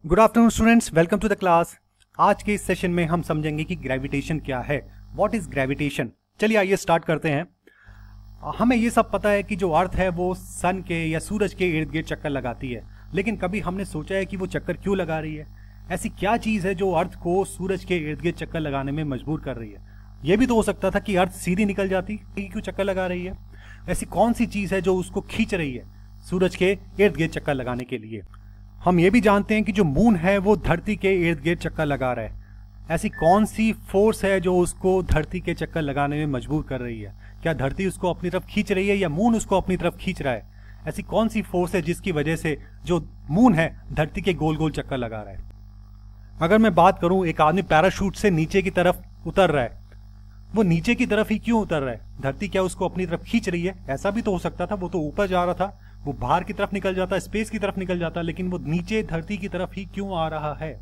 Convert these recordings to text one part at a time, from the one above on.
Good afternoon students, welcome to the class. आज के इस सेशन में हम समझेंगे कि ग्रेविटेशन क्या है, व्हाट इज ग्रेविटेशन। चलिए आइए स्टार्ट करते हैं। हमें ये सब पता है कि जो अर्थ है वो सन के या सूरज के इर्द गिर्द चक्कर लगाती है, लेकिन कभी हमने सोचा है कि वो चक्कर क्यों लगा रही है। ऐसी क्या चीज़ है जो अर्थ को सूरज के इर्द गिर्द चक्कर लगाने में मजबूर कर रही है। ये भी तो हो सकता था कि अर्थ सीधी निकल जाती, क्यों चक्कर लगा रही है। ऐसी कौन सी चीज़ है जो उसको खींच रही है सूरज के इर्द गिर्द चक्कर लगाने के लिए। हम ये भी जानते हैं कि जो मून है वो धरती के इर्द गिर्द चक्कर लगा रहा है। ऐसी कौन सी फोर्स है जो उसको धरती के चक्कर लगाने में मजबूर कर रही है। क्या धरती उसको अपनी तरफ खींच रही है या मून उसको अपनी तरफ खींच रहा है। ऐसी कौन सी फोर्स है जिसकी वजह से जो मून है धरती के गोल गोल चक्कर लगा रहा है। अगर मैं बात करूं, एक आदमी पैराशूट से नीचे की तरफ उतर रहा है, वो नीचे की तरफ ही क्यों उतर रहा है। धरती क्या उसको अपनी तरफ खींच रही है। ऐसा भी तो हो सकता था, वो तो ऊपर जा रहा था, वो बाहर की तरफ निकल जाता, स्पेस की तरफ निकल जाता, लेकिन वो नीचे धरती की तरफ ही क्यों आ रहा है।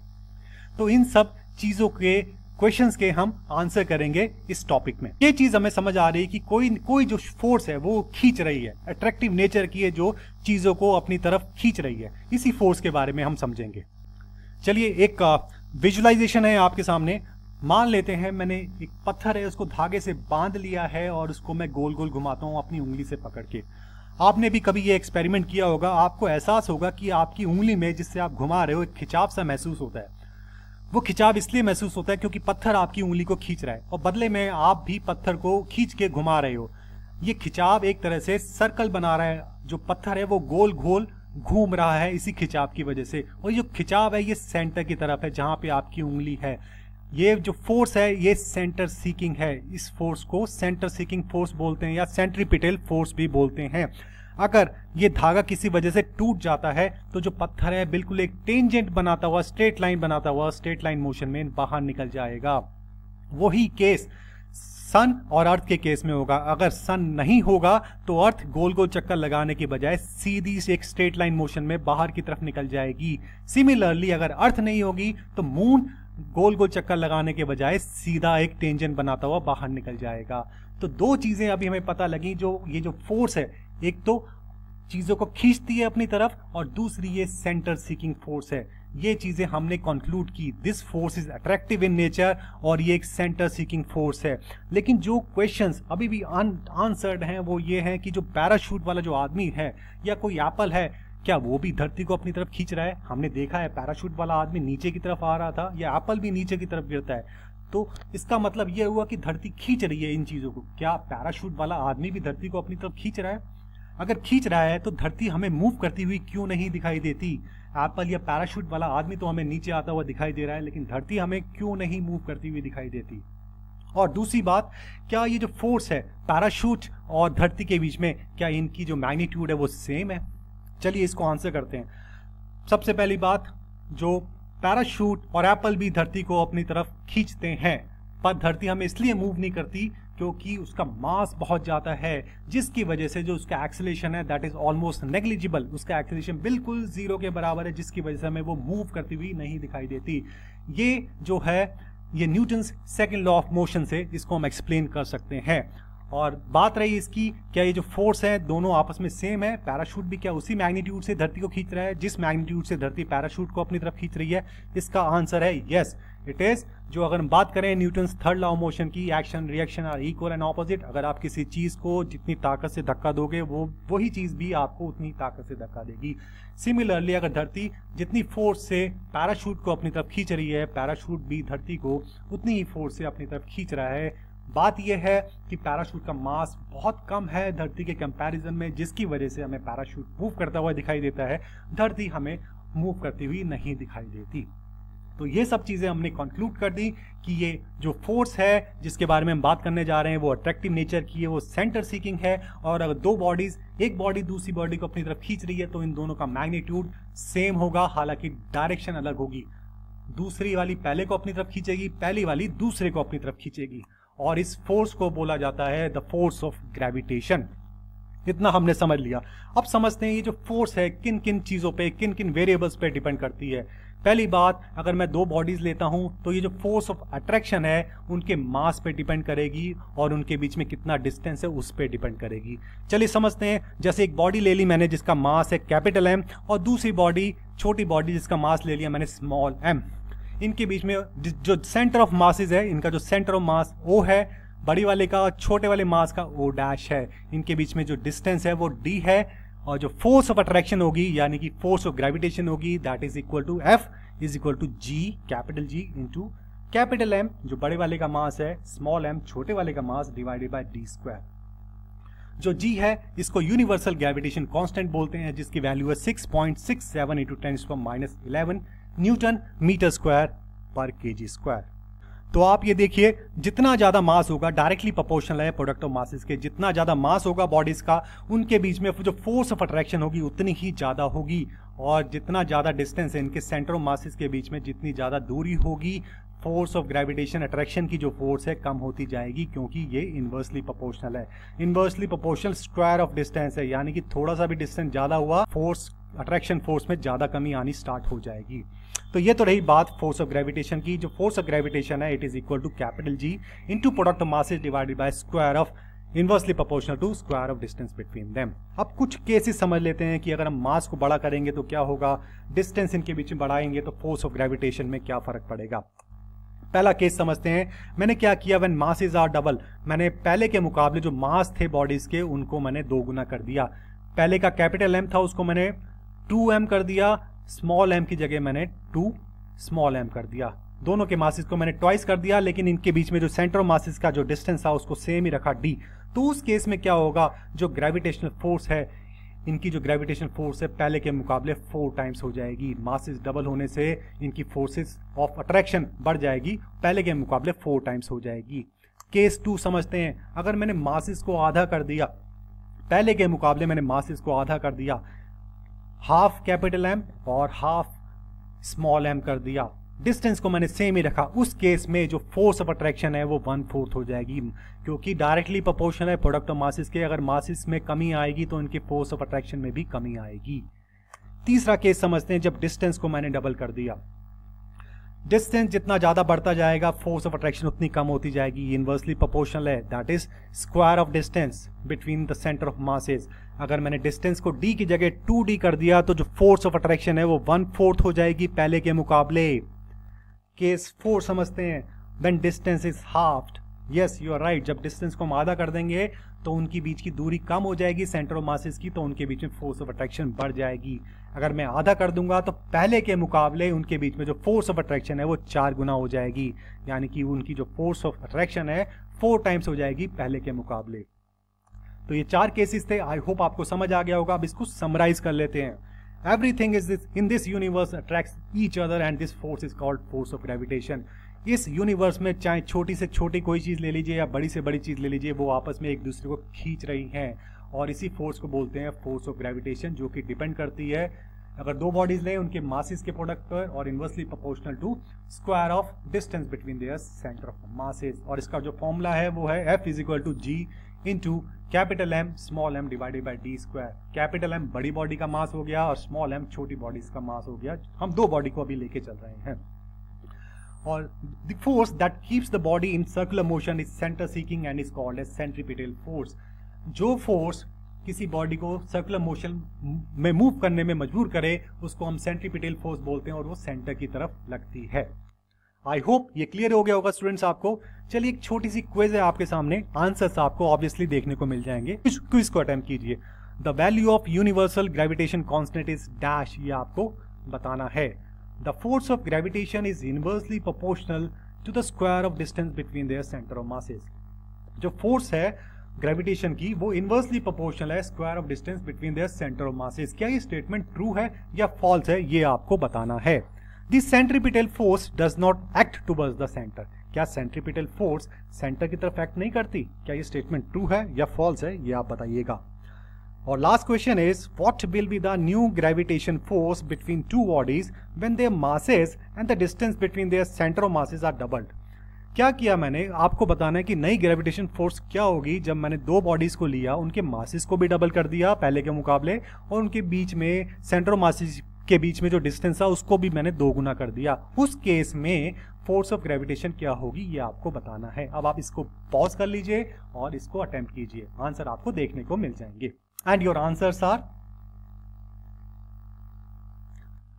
तो इन सब चीजों के क्वेश्चंस के हम आंसर करेंगे इस टॉपिक में। ये चीज हमें समझ आ रही है कि कोई जो फोर्स है वो खींच रही है, अट्रैक्टिव नेचर की है, जो चीजों को अपनी तरफ खींच रही है। इसी फोर्स के बारे में हम समझेंगे। चलिए एक विजुअलाइजेशन है आपके सामने। मान लेते हैं मैंने एक पत्थर है, उसको धागे से बांध लिया है और उसको मैं गोल गोल घुमाता हूं अपनी उंगली से पकड़ के। आपने भी कभी ये एक्सपेरिमेंट किया होगा, आपको एहसास होगा कि आपकी उंगली में जिससे आप घुमा रहे हो एक खिंचाव सा महसूस होता है। वो खिंचाव इसलिए महसूस होता है क्योंकि पत्थर आपकी उंगली को खींच रहा है और बदले में आप भी पत्थर को खींच के घुमा रहे हो। ये खिंचाव एक तरह से सर्कल बना रहा है, जो पत्थर है वो गोल गोल घूम रहा है इसी खिंचाव की वजह से। और जो खिंचाव है ये सेंटर की तरफ है, जहां पे आपकी उंगली है। ये जो फोर्स है ये सेंटर सीकिंग है। इस फोर्स को सेंटर सीकिंग फोर्स बोलते हैं या सेंट्रीपिटल फोर्स भी बोलते हैं। अगर ये धागा किसी वजह से टूट जाता है तो जो पत्थर है बिल्कुल एक टेंजेंट बनाता हुआ, स्ट्रेट लाइन बनाता हुआ, स्ट्रेट लाइन मोशन में बाहर निकल जाएगा। वही केस सन और अर्थ के केस में होगा। अगर सन नहीं होगा तो अर्थ गोल गोल चक्कर लगाने की बजाय सीधी एक स्ट्रेट लाइन मोशन में बाहर की तरफ निकल जाएगी। सिमिलरली अगर अर्थ नहीं होगी तो मून गोल गोल चक्कर लगाने के बजाय सीधा एक टेंजेंट बनाता हुआ बाहर निकल जाएगा। तो दो चीजें अभी हमें पता लगी, जो ये जो फोर्स है, एक तो चीजों को खींचती है अपनी तरफ और दूसरी ये सेंटर सीकिंग फोर्स है। ये चीजें हमने कंक्लूड की, this force is attractive in nature और ये एक सेंटर सीकिंग फोर्स है। लेकिन जो क्वेश्चंस अभी भी अनआंसर्ड हैं वो ये हैं कि जो पैराशूट वाला जो आदमी है या कोई एप्पल है, क्या वो भी धरती को अपनी तरफ खींच रहा है। हमने देखा है पैराशूट वाला आदमी नीचे की तरफ आ रहा था, या एप्पल भी नीचे की तरफ गिरता है। तो इसका मतलब यह हुआ कि धरती खींच रही है इन चीजों को। क्या पैराशूट वाला आदमी भी धरती को अपनी तरफ खींच रहा है। अगर खींच रहा है तो धरती हमें मूव करती हुई क्यों नहीं दिखाई देती। एप्पल या पैराशूट वाला आदमी तो हमें नीचे आता हुआ दिखाई दे रहा है, लेकिन धरती हमें क्यों नहीं मूव करती हुई दिखाई देती। और दूसरी बात, क्या ये जो फोर्स है पैराशूट और धरती के बीच में, क्या इनकी जो मैग्नीट्यूड है वो सेम है। चलिए इसको आंसर करते हैं। सबसे पहली बात, जो पैराशूट और एप्पल भी धरती को अपनी तरफ खींचते हैं, पर धरती हमें इसलिए मूव नहीं करती क्योंकि उसका मास बहुत ज्यादा है, जिसकी वजह से जो उसका एक्सेलरेशन है दैट इज ऑलमोस्ट नेग्लिजिबल। उसका एक्सेलरेशन बिल्कुल जीरो के बराबर है, जिसकी वजह से हमें वो मूव करती हुई नहीं दिखाई देती। ये जो है ये Newton's second law of motion से इसको हम एक्सप्लेन कर सकते हैं। और बात रही इसकी, क्या ये जो फोर्स है दोनों आपस में सेम है। पैराशूट भी क्या उसी मैग्नीट्यूड से धरती को खींच रहा है जिस मैग्नीट्यूड से धरती पैराशूट को अपनी तरफ खींच रही है। इसका आंसर है यस, इट इज। जो अगर हम बात करें Newton's third law of motion की, action reaction are equal and opposite. अगर आप किसी चीज को जितनी ताकत से धक्का दोगे वो वही चीज भी आपको उतनी ताकत से धक्का देगी। सिमिलरली अगर धरती जितनी फोर्स से पैराशूट को अपनी तरफ खींच रही है, पैराशूट भी धरती को उतनी ही फोर्स से अपनी तरफ खींच रहा है। बात यह है कि पैराशूट का मास बहुत कम है धरती के कंपैरिजन में, जिसकी वजह से हमें पैराशूट मूव करता हुआ दिखाई देता है, धरती हमें मूव करती हुई नहीं दिखाई देती। तो ये सब चीजें हमने कंक्लूड कर दी कि ये जो फोर्स है जिसके बारे में हम बात करने जा रहे हैं वो अट्रैक्टिव नेचर की है, वो सेंटर सीकिंग है। और अगर दो बॉडीज, एक बॉडी दूसरी बॉडी को अपनी तरफ खींच रही है तो इन दोनों का मैग्नीट्यूड सेम होगा, हालांकि डायरेक्शन अलग होगी। दूसरी वाली पहले को अपनी तरफ खींचेगी, पहली वाली दूसरे को अपनी तरफ खींचेगी। और इस फोर्स को बोला जाता है द फोर्स ऑफ ग्रेविटेशन। इतना हमने समझ लिया। अब समझते हैं ये जो फोर्स है किन किन चीज़ों पे, किन किन वेरिएबल्स पे डिपेंड करती है। पहली बात, अगर मैं दो बॉडीज लेता हूं तो ये जो फोर्स ऑफ अट्रैक्शन है उनके मास पे डिपेंड करेगी और उनके बीच में कितना डिस्टेंस है उस पे डिपेंड करेगी। चलिए समझते हैं, जैसे एक बॉडी ले ली मैंने जिसका मास है कैपिटल एम और दूसरी बॉडी छोटी बॉडी जिसका मास ले लिया मैंने स्मॉल एम। इनके बीच में जो सेंटर ऑफ मासेस है, इनका जो सेंटर ऑफ मास ओ है बड़ी वाले का और छोटे वाले मास का ओ डैश है, इनके बीच में जो डिस्टेंस है वो डी है और जो फोर्स ऑफ अट्रैक्शन होगी यानी कि फोर्स ऑफ ग्रेविटेशन होगी that is equal to F is equal to G, capital G into capital M जो बड़े वाले का मास है, स्मॉल एम छोटे वाले का मास, डिवाइडेड बाय डी स्क्वायर। जो जी है इसको यूनिवर्सल ग्रेविटेशन कांस्टेंट बोलते हैं जिसकी वैल्यू है 6.67 इंटू 10⁻11 न्यूटन मीटर स्क्वायर पर केजी स्क्वायर। तो आप ये देखिए, जितना ज्यादा मास होगा डायरेक्टली प्रोपोर्शनल है प्रोडक्ट ऑफ मासेस के, जितना ज्यादा मास होगा बॉडीज का उनके बीच में जो फोर्स ऑफ अट्रैक्शन होगी उतनी ही ज्यादा होगी, और जितना ज्यादा डिस्टेंस है इनके सेंटर ऑफ मासेस के बीच में, जितनी ज्यादा दूरी होगी, फोर्स ऑफ ग्रेविटेशन अट्रैक्शन की जो फोर्स है कम होती जाएगी, क्योंकि ये इनवर्सली प्रोपोर्शनल है। Inversely proportional square of distance है, यानी कि थोड़ा सा भी डिस्टेंस ज्यादा हुआ फोर्स अट्रैक्शन फोर्स में ज्यादा कमी आनी स्टार्ट हो जाएगी। तो ये तो रही बात फोर्स ऑफ ग्रेविटेशन की। जो फोर्स ऑफ ग्रेविटेशन है it is equal to capital G into product of masses divided by square of inversely proportional to square of distance between them. अब कुछ केसेस समझ लेते हैं कि अगर हम मास को बड़ा करेंगे तो क्या होगा, डिस्टेंस इनके बीच में बढ़ाएंगे तो फोर्स ऑफ ग्रेविटेशन में क्या फर्क पड़ेगा। पहला केस समझते हैं। मैंने क्या किया, व्हेन मासेस आर डबल, मैंने पहले के मुकाबले जो मास थे बॉडीज के उनको मैंने 2 गुना कर दिया। पहले का कैपिटल एम था उसको मैंने 2m कर दिया, स्मॉल m की जगह मैंने 2 स्मॉल m कर दिया। दोनों के मासेस को मैंने ट्वाइस कर दिया, लेकिन इनके बीच में जो सेंटर ऑफ मासेस का जो डिस्टेंस था उसको सेम ही रखा d। तो उस केस में क्या होगा, जो ग्रेविटेशनल फोर्स है, इनकी जो ग्रेविटेशनल फोर्स है पहले के मुकाबले 4 टाइम्स हो जाएगी। मासेस डबल होने से इनकी फोर्सेस ऑफ अट्रैक्शन बढ़ जाएगी, पहले के मुकाबले 4 टाइम्स हो जाएगी। केस 2 समझते हैं। अगर मैंने मासेस को आधा कर दिया, पहले के मुकाबले मैंने मासेस को आधा कर दिया, हाफ कैपिटल एम और हाफ स्मॉल एम कर दिया, डिस्टेंस को मैंने सेम ही रखा, उस केस में जो फोर्स ऑफ अट्रैक्शन है वो 1/4 हो जाएगी, क्योंकि डायरेक्टली प्रोपोर्शनल है प्रोडक्ट ऑफ मासेस के। अगर मासेस में कमी आएगी तो इनके फोर्स ऑफ अट्रैक्शन में भी कमी आएगी। तीसरा केस समझते हैं, जब डिस्टेंस को मैंने डबल कर दिया। डिस्टेंस जितना ज्यादा बढ़ता जाएगा फोर्स ऑफ अट्रैक्शन उतनी कम होती जाएगी, इनवर्सली प्रोपोर्शनल है, that is square of distance between the centre of masses. अगर मैंने डिस्टेंस को d की जगह 2d कर दिया तो जो फोर्स ऑफ अट्रैक्शन है वो 1/4 हो जाएगी पहले के मुकाबले। केस 4 समझते हैं, when distance is halved. Yes you are right, जब डिस्टेंस को हम आधा कर देंगे तो उनकी बीच की दूरी कम हो जाएगी सेंटर ऑफ मासेस की, तो उनके बीच में फोर्स ऑफ अट्रैक्शन बढ़ जाएगी। अगर मैं आधा कर दूंगा तो पहले के मुकाबले उनके बीच में जो फोर्स ऑफ अट्रैक्शन है वो 4 गुना हो जाएगी, यानी कि उनकी जो फोर्स ऑफ अट्रैक्शन है 4 टाइम्स हो जाएगी पहले के मुकाबले। तो ये 4 केसेस थे, आई होप आपको समझ आ गया होगा। अब इसको समराइज कर लेते हैं। Everything is in this universe attracts each other and this force is called force of gravitation. इस यूनिवर्स में चाहे छोटी से छोटी कोई चीज ले लीजिए या बड़ी से बड़ी चीज ले लीजिए, वो आपस में एक दूसरे को खींच रही हैं, और इसी फोर्स को बोलते हैं फोर्स ऑफ ग्रेविटेशन, जो कि डिपेंड करती है अगर 2 बॉडीज लें उनके मासेस के प्रोडक्ट पर, और inversely proportional to square of distance between their centre of masses. और इसका जो फॉर्मूला है वो है F is equal to G into capital M small M divided by D square. Capital M बड़ी बॉडी का मास हो गया और स्मॉल एम छोटी बॉडीज का मास हो गया। हम 2 बॉडी को अभी लेके चल रहे हैं। और the force that keeps the body in circular motion is centre seeking and is called as centripetal force. जो फोर्स किसी बॉडी को सर्कुलर मोशन में मूव करने में मजबूर करे उसको हम सेंट्रीपिटल फोर्स बोलते हैं, और वो सेंटर की तरफ लगती है। आई होप ये क्लियर हो गया होगा स्टूडेंट्स आपको। चलिए एक छोटी सी क्विज है आपके सामने, आंसर्स आपको ऑब्वियसली देखने को मिल जाएंगे। क्विज को अटेम्प्ट कीजिए। The value of universal gravitation constant is dash, ये आपको बताना है। The force of gravitation is inversely proportional to the square of distance between their centre of masses. जो फोर्स है ग्रेविटेशन की वो इनवर्सली प्रोपोर्शनल है square of distance between their centre of masses. क्या ये स्टेटमेंट ट्रू है या false है, ये आपको बताना है। The centripetal force does not act towards the center. क्या सेंट्रीपिटल फोर्स सेंटर की तरफ एक्ट नहीं करती? क्या ये स्टेटमेंट ट्रू है या फॉल्स है, ये आप बताइएगा। और last question is what will be the new gravitation force between 2 bodies when their masses and the distance between their centre of masses are doubled. क्या किया मैंने, आपको बताना है कि नई ग्रेविटेशन फोर्स क्या होगी जब मैंने दो बॉडीज को लिया, उनके मासेस को भी डबल कर दिया पहले के मुकाबले, और उनके बीच में सेंटर मासेस के बीच में जो डिस्टेंस था उसको भी मैंने 2 गुना कर दिया। उस केस में फोर्स ऑफ ग्रेविटेशन क्या होगी ये आपको बताना है। अब आप इसको पॉज कर लीजिए और इसको अटेम्प्ट कीजिए, आंसर आपको देखने को मिल जाएंगे। And your answers are,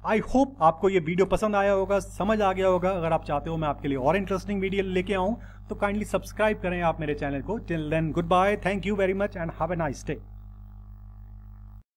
I hope आपको ये वीडियो पसंद आया होगा, समझ आ गया होगा। अगर आप चाहते हो मैं आपके लिए और इंटरेस्टिंग वीडियो लेके आऊं तो काइंडली सब्सक्राइब करें आप मेरे चैनल को। Till then goodbye, thank you very much and have a nice day.